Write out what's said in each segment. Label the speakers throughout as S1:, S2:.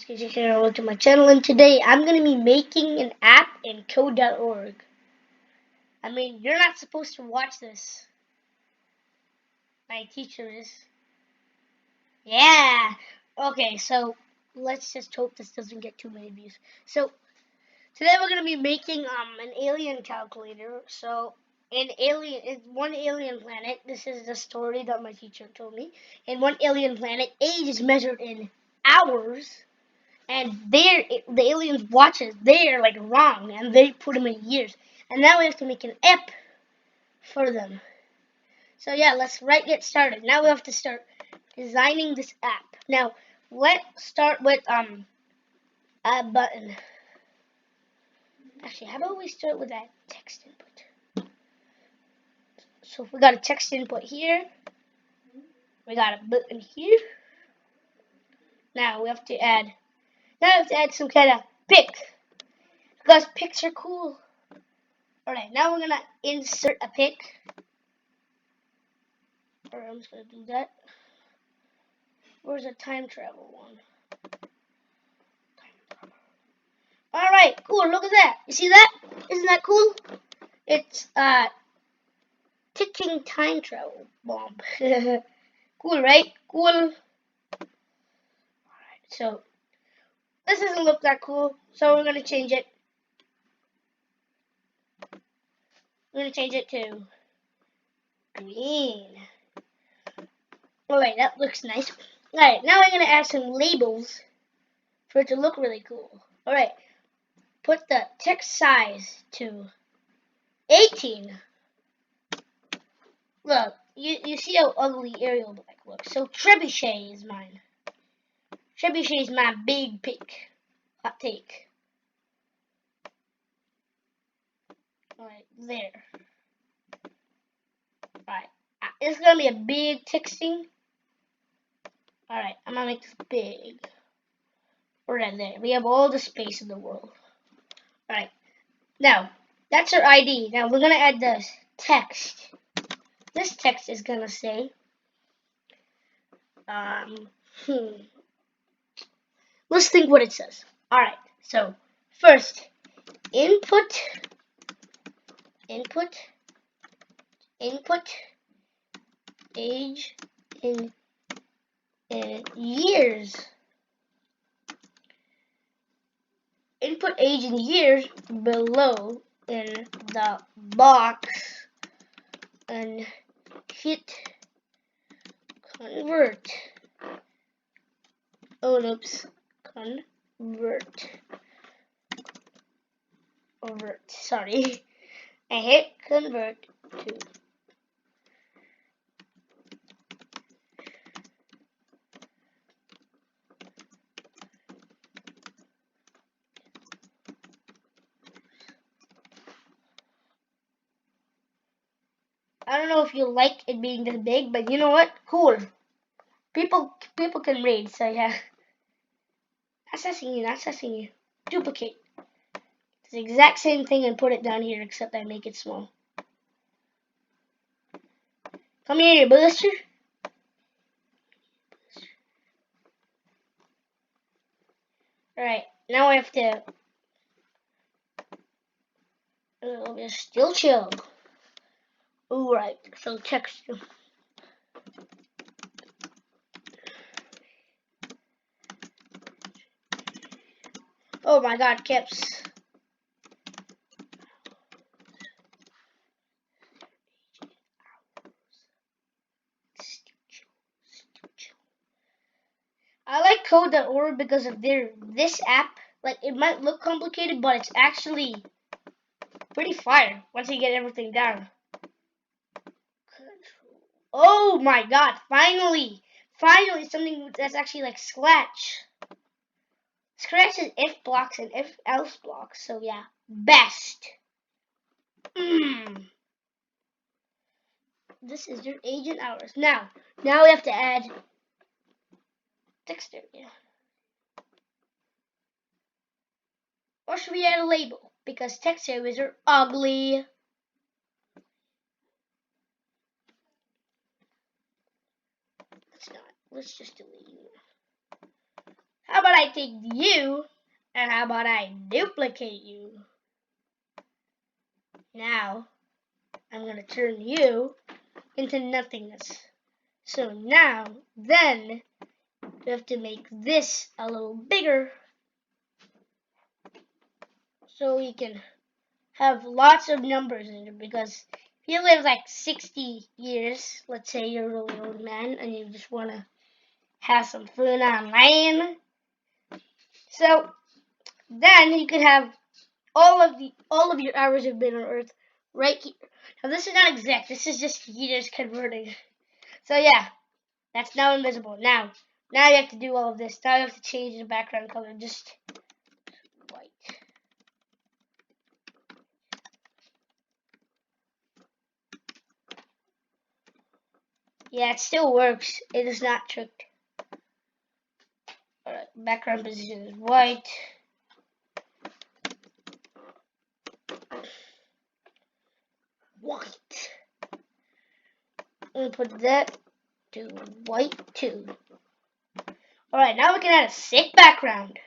S1: Welcome to my channel, and today I'm going to be making an app in code.org. I mean, you're not supposed to watch this. My teacher is. Yeah. Okay, so let's just hope this doesn't get too many views. So today we're going to be making an alien calculator. So in one alien planet, this is the story that my teacher told me. In one alien planet, age is measured in hours. And the aliens watch us. They're like wrong, and they put them in years. And now we have to make an app for them. So yeah, let's get started. Now we have to start designing this app. Now let's start with add button. Actually, how about we start with that text input? So if we got a text input here, we got a button here. Now we have to add. Some kind of pic, because pics are cool. Alright, now we're gonna insert a pic. Alright, I'm just gonna do that. Where's the time travel one? Alright, cool, look at that. You see that? Isn't that cool? It's ticking time travel bomb. Cool, right? Cool. Alright, so this doesn't look that cool, so we're gonna change it. We're gonna change it to green. Alright, that looks nice. Alright, now we're gonna add some labels for it to look really cool. Alright, put the text size to 18. Look, you see how ugly Arial Black looks. So Trebuchet is mine. Trebuchet is my big pick. Hot take. Alright, there. Alright, it's gonna be a big texting. Alright, I'm gonna make this big. Right there. We have all the space in the world. Alright, now that's our ID. Now we're gonna add this text. This text is gonna say, let's think what it says. Alright, so first, input, age in years. Input age in years below in the box and hit convert. Oh, oops. Convert. Sorry. I hit convert to. I don't know if you like it being this big, but you know what? Cool. People can read, so yeah. Not assessing you. Duplicate. It's the exact same thing and put it down here, except I make it small. Come here, booster. Alright, now I have to still chill. Alright, so text. Oh my god, caps. I like code.org because of this app. Like, it might look complicated, but it's actually pretty fire once you get everything down. Oh my god, finally something that's actually like Scratch. Scratch is if blocks and if else blocks, so yeah, best. This is your age in hours. Now we have to add text area. Or should we add a label? Because text areas are ugly. Let's not. Let's just delete it. How about I take you, and how about I duplicate you? Now, I'm going to turn you into nothingness. So now, then, we have to make this a little bigger so we can have lots of numbers in it, because if you live like 60 years, let's say you're a really old man and you just want to have some fun online, so then you could have all of your hours you've been on Earth right here. Now this is not exact, this is just years converting. So yeah, that's now invisible. Now you have to do all of this. Now you have to change the background color just white. Yeah, it still works. It is not tricked. Alright, background position is white. White. I'm gonna put that to white too. Alright, now we can add a sick background.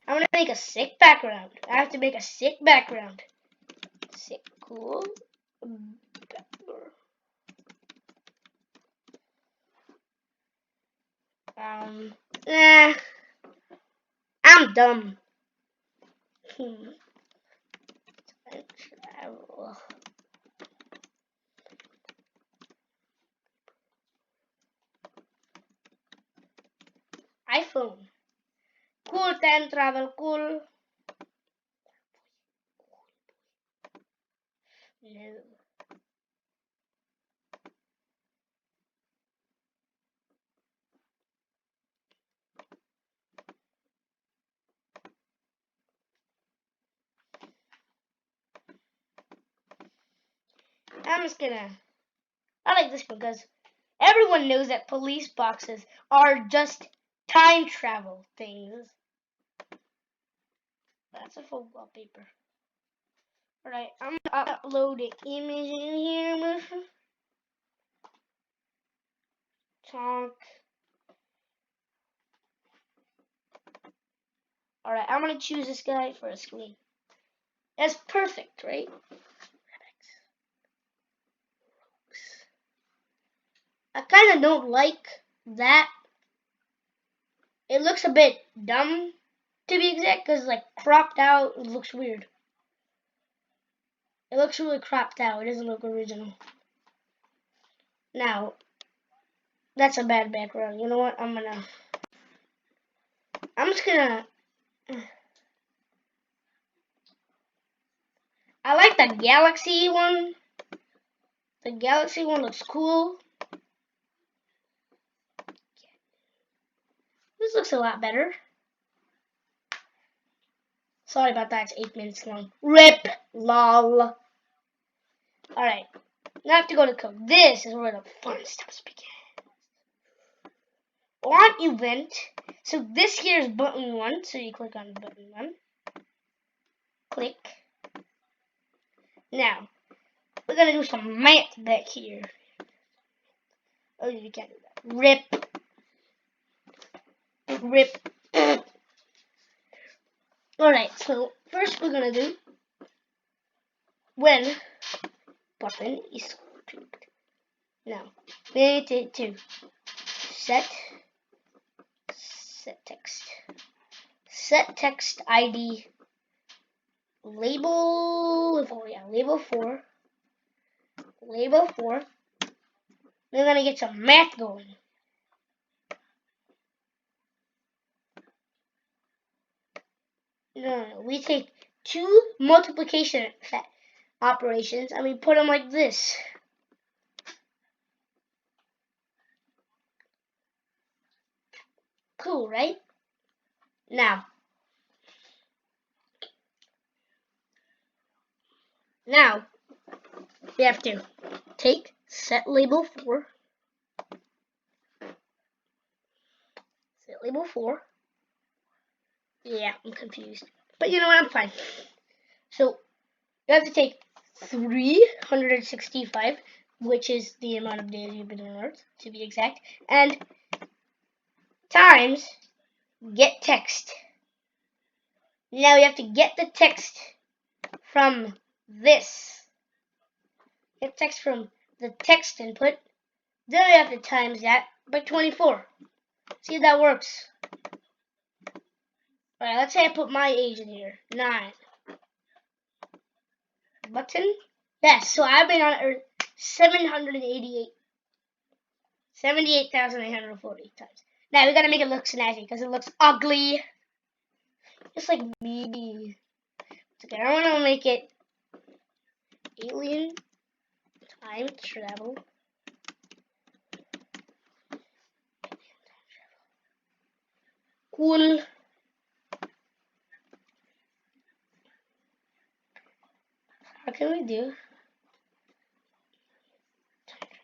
S1: I'm gonna make a sick background. I have to make a sick background. Sick, cool. Nah, I'm dumb. iPhone. Cool time travel, cool. No. I'm just gonna. I like this because everyone knows that police boxes are just time travel things. That's a full wallpaper. Alright, I'm gonna upload an image in here. Talk. Alright, I'm gonna choose this guy for a screen. That's perfect, right? I kind of don't like that. It looks a bit dumb, to be exact, because like cropped out, it looks weird. It looks really cropped out. It doesn't look original. Now, that's a bad background. You know what? I'm just gonna. I like the galaxy one. The galaxy one looks cool. This looks a lot better. Sorry about that, it's 8 minutes long. RIP! LOL. Alright, now I have to go to code. This is where the fun stuff begins. On event, so this here is button 1, so you click on button 1. Click. Now, we're gonna do some math back here. Oh, you can't do that. RIP. RIP. Alright, so first we're gonna do when button is clicked. Now, we need to set text. Set text ID label 4. Yeah, label 4. Label 4. We're gonna get some math going. No, we take 2 multiplication operations and we put them like this. Cool, right? Now we have to take set label 4. Set label 4. Yeah, I'm confused. But you know what? I'm fine. So you have to take 365, which is the amount of days you've been on Earth, to be exact, and times get text. Now you have to get the text from this. Get text from the text input. Then you have to times that by 24. See if that works. Alright, let's say I put my age in here. 9. Button? Yes, so I've been on Earth 78,840 times. Now we gotta make it look snazzy because it looks ugly. Just like me. It's okay, I wanna make it alien time travel. Cool. How can we do?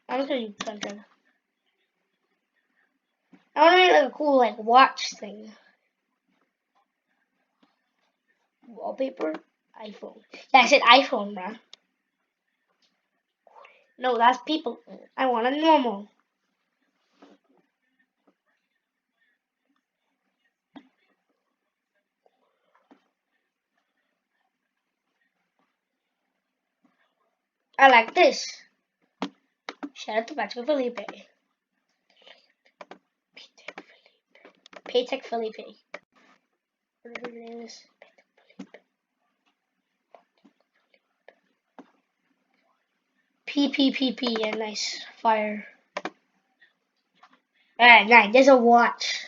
S1: I'm gonna do time travel. I wanna make like a cool like watch thing. Wallpaper, iPhone. Yeah, I said iPhone, bro. No, that's people. I want a normal. I like this. Shout out to Patrick Felipe. Paytech Felipe. Whatever your name is. PPPP, yeah, nice. Fire. Alright, nice. There's a watch.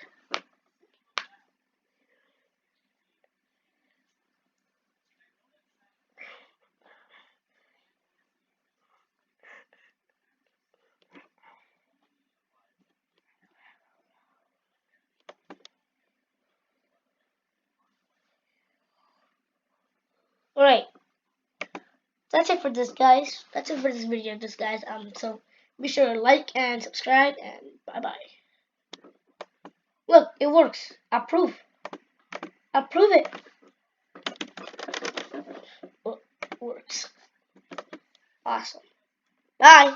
S1: Alright. That's it for this, guys. That's it for this video, guys. So be sure to like and subscribe, and bye-bye. Look, it works. Approve. Approve it. Works. Awesome. Bye.